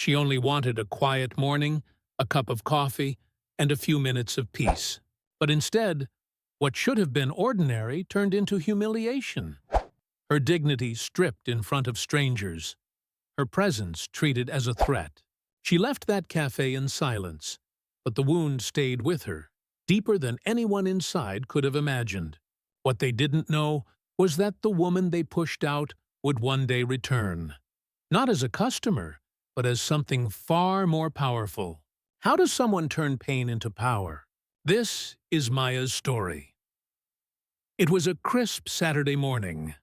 She only wanted a quiet morning, a cup of coffee, and a few minutes of peace. But instead, what should have been ordinary turned into humiliation. Her dignity stripped in front of strangers, her presence treated as a threat. She left that cafe in silence, but the wound stayed with her, deeper than anyone inside could have imagined. What they didn't know was that the woman they pushed out would one day return. Not as a customer, but as something far more powerful. How does someone turn pain into power? This is Maya's story. It was a crisp Saturday morning,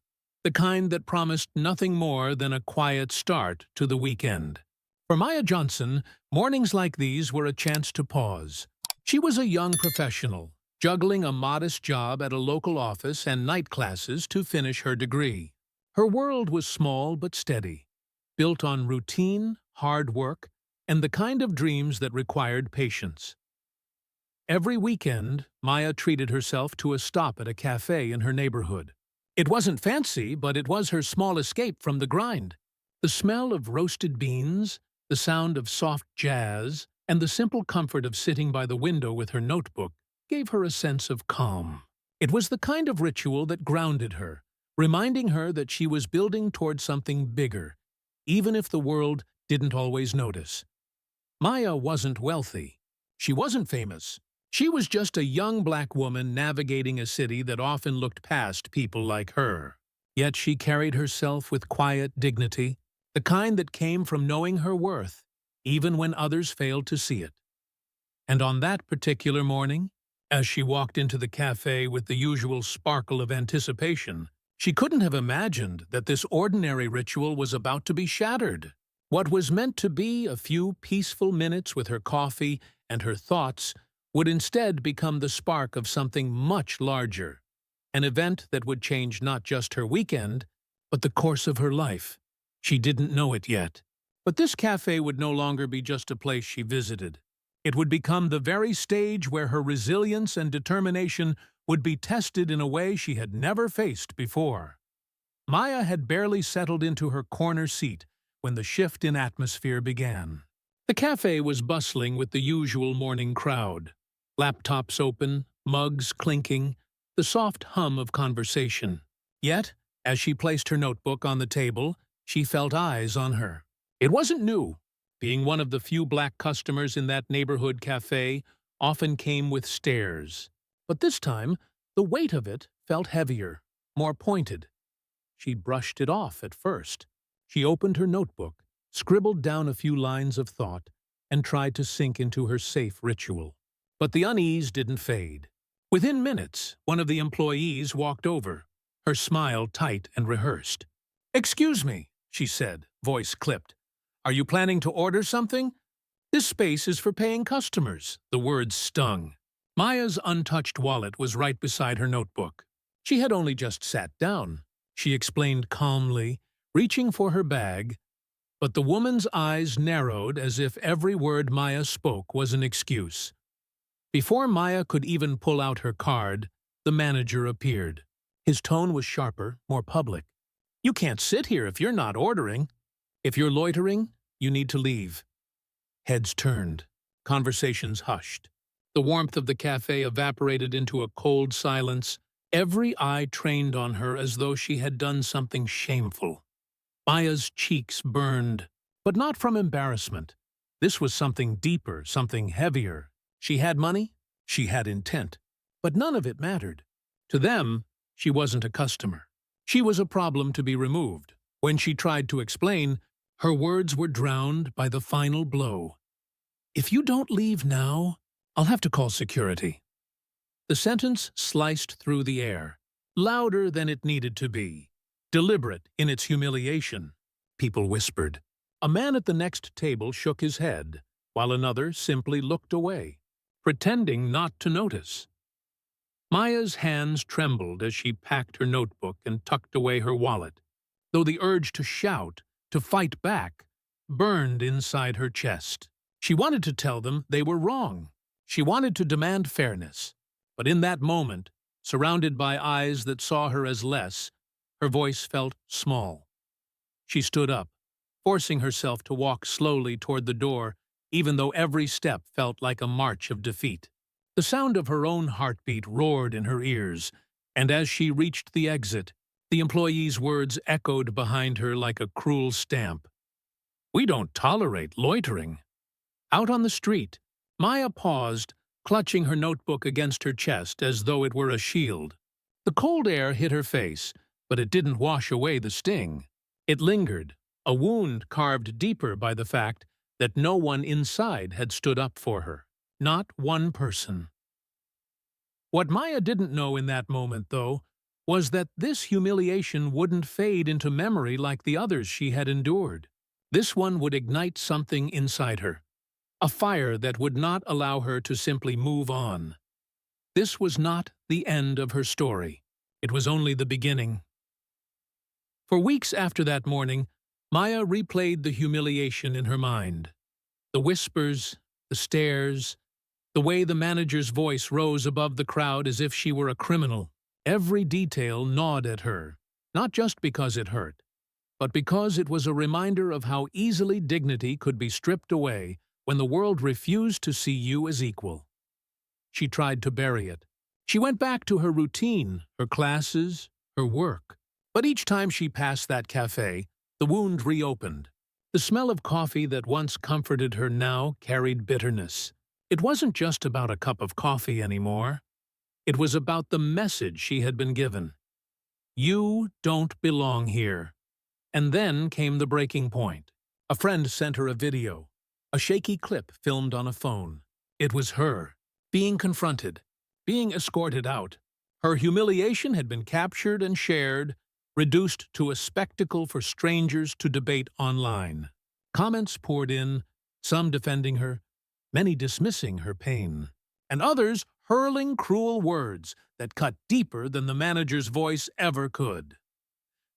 the kind that promised nothing more than a quiet start to the weekend. For Maya Johnson, mornings like these were a chance to pause. She was a young professional, juggling a modest job at a local office and night classes to finish her degree. Her world was small but steady, built on routine, hard work, and the kind of dreams that required patience. Every weekend, Maya treated herself to a stop at a cafe in her neighborhood. It wasn't fancy, but it was her small escape from the grind. The smell of roasted beans, the sound of soft jazz, and the simple comfort of sitting by the window with her notebook gave her a sense of calm. It was the kind of ritual that grounded her, reminding her that she was building toward something bigger, even if the world didn't always notice. Maya wasn't wealthy. She wasn't famous. She was just a young black woman navigating a city that often looked past people like her. Yet she carried herself with quiet dignity, the kind that came from knowing her worth, even when others failed to see it. And on that particular morning, as she walked into the cafe with the usual sparkle of anticipation, she couldn't have imagined that this ordinary ritual was about to be shattered. What was meant to be a few peaceful minutes with her coffee and her thoughts would instead become the spark of something much larger, an event that would change not just her weekend, but the course of her life. She didn't know it yet. But this cafe would no longer be just a place she visited. It would become the very stage where her resilience and determination would be tested in a way she had never faced before. Maya had barely settled into her corner seat when the shift in atmosphere began. The cafe was bustling with the usual morning crowd. Laptops open, mugs clinking, the soft hum of conversation. Yet, as she placed her notebook on the table, she felt eyes on her. It wasn't new. Being one of the few black customers in that neighborhood cafe often came with stares. But this time, the weight of it felt heavier, more pointed. She brushed it off at first. She opened her notebook, scribbled down a few lines of thought, and tried to sink into her safe ritual. But the unease didn't fade. Within minutes, one of the employees walked over, her smile tight and rehearsed. "Excuse me," she said, voice clipped. "Are you planning to order something? This space is for paying customers." The words stung. Maya's untouched wallet was right beside her notebook. She had only just sat down. She explained calmly, reaching for her bag, but the woman's eyes narrowed as if every word Maya spoke was an excuse. Before Maya could even pull out her card, the manager appeared. His tone was sharper, more public. "You can't sit here if you're not ordering. If you're loitering, you need to leave." Heads turned. Conversations hushed. The warmth of the cafe evaporated into a cold silence, every eye trained on her as though she had done something shameful. Maya's cheeks burned, but not from embarrassment. This was something deeper, something heavier. She had money, she had intent, but none of it mattered. To them, she wasn't a customer. She was a problem to be removed. When she tried to explain, her words were drowned by the final blow. "If you don't leave now, I'll have to call security." The sentence sliced through the air, louder than it needed to be, deliberate in its humiliation. People whispered. A man at the next table shook his head, while another simply looked away, pretending not to notice. Maya's hands trembled as she packed her notebook and tucked away her wallet, though the urge to shout, to fight back, burned inside her chest. She wanted to tell them they were wrong. She wanted to demand fairness. But in that moment, surrounded by eyes that saw her as less, her voice felt small. She stood up, forcing herself to walk slowly toward the door, even though every step felt like a march of defeat. The sound of her own heartbeat roared in her ears, and as she reached the exit, the employee's words echoed behind her like a cruel stamp. "We don't tolerate loitering." Out on the street, Maya paused, clutching her notebook against her chest as though it were a shield. The cold air hit her face, but it didn't wash away the sting. It lingered, a wound carved deeper by the fact that no one inside had stood up for her. Not one person. What Maya didn't know in that moment, though, was that this humiliation wouldn't fade into memory like the others she had endured. This one would ignite something inside her, a fire that would not allow her to simply move on. This was not the end of her story. It was only the beginning. For weeks after that morning, Maya replayed the humiliation in her mind. The whispers, the stares, the way the manager's voice rose above the crowd as if she were a criminal. Every detail gnawed at her, not just because it hurt, but because it was a reminder of how easily dignity could be stripped away when the world refused to see you as equal. She tried to bury it. She went back to her routine, her classes, her work. But each time she passed that cafe, the wound reopened. The smell of coffee that once comforted her now carried bitterness. It wasn't just about a cup of coffee anymore. It was about the message she had been given. You don't belong here. And then came the breaking point. A friend sent her a video, a shaky clip filmed on a phone. It was her, being confronted, being escorted out. Her humiliation had been captured and shared, reduced to a spectacle for strangers to debate online. Comments poured in, some defending her, many dismissing her pain, and others hurling cruel words that cut deeper than the manager's voice ever could.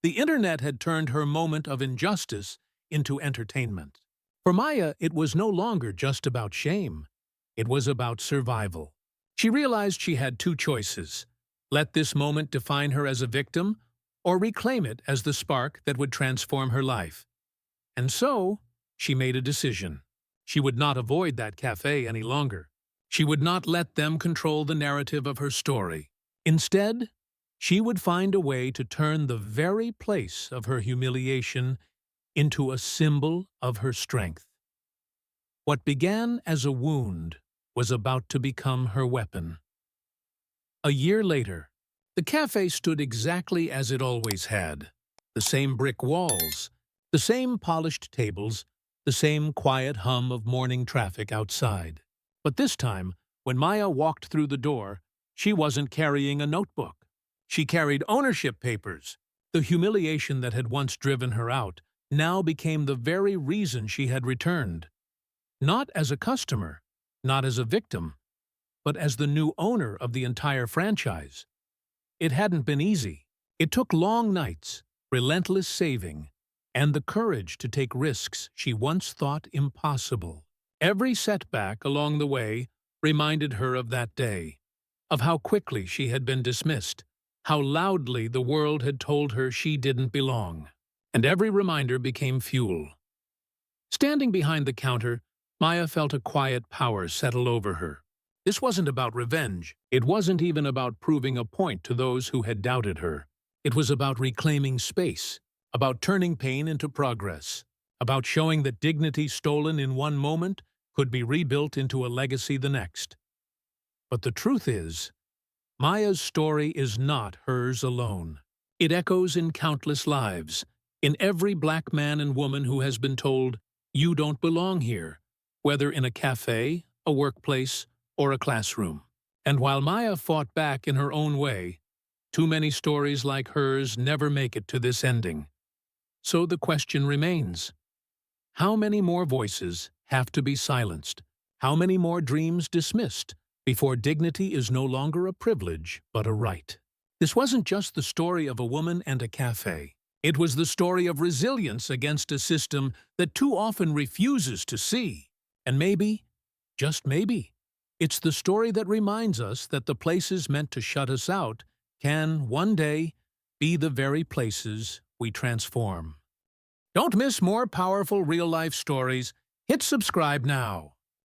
The internet had turned her moment of injustice into entertainment. For Maya, it was no longer just about shame. It was about survival. She realized she had two choices: let this moment define her as a victim, or reclaim it as the spark that would transform her life. And so, she made a decision. She would not avoid that cafe any longer. She would not let them control the narrative of her story. Instead, she would find a way to turn the very place of her humiliation into a symbol of her strength. What began as a wound was about to become her weapon. A year later, the cafe stood exactly as it always had. The same brick walls, the same polished tables, the same quiet hum of morning traffic outside. But this time, when Maya walked through the door, she wasn't carrying a notebook. She carried ownership papers. The humiliation that had once driven her out now became the very reason she had returned. Not as a customer, not as a victim, but as the new owner of the entire franchise. It hadn't been easy. It took long nights, relentless saving, and the courage to take risks she once thought impossible. Every setback along the way reminded her of that day, of how quickly she had been dismissed, how loudly the world had told her she didn't belong. And every reminder became fuel. Standing behind the counter, Maya felt a quiet power settle over her. This wasn't about revenge. It wasn't even about proving a point to those who had doubted her. It was about reclaiming space, about turning pain into progress, about showing that dignity stolen in one moment could be rebuilt into a legacy the next. But the truth is, Maya's story is not hers alone. It echoes in countless lives, in every black man and woman who has been told, "You don't belong here," whether in a cafe, a workplace, or a classroom. And while Maya fought back in her own way, too many stories like hers never make it to this ending. So the question remains: how many more voices have to be silenced? How many more dreams dismissed before dignity is no longer a privilege but a right? This wasn't just the story of a woman and a cafe. It was the story of resilience against a system that too often refuses to see. And maybe, just maybe, it's the story that reminds us that the places meant to shut us out can, one day, be the very places we transform. Don't miss more powerful real-life stories. Hit subscribe now.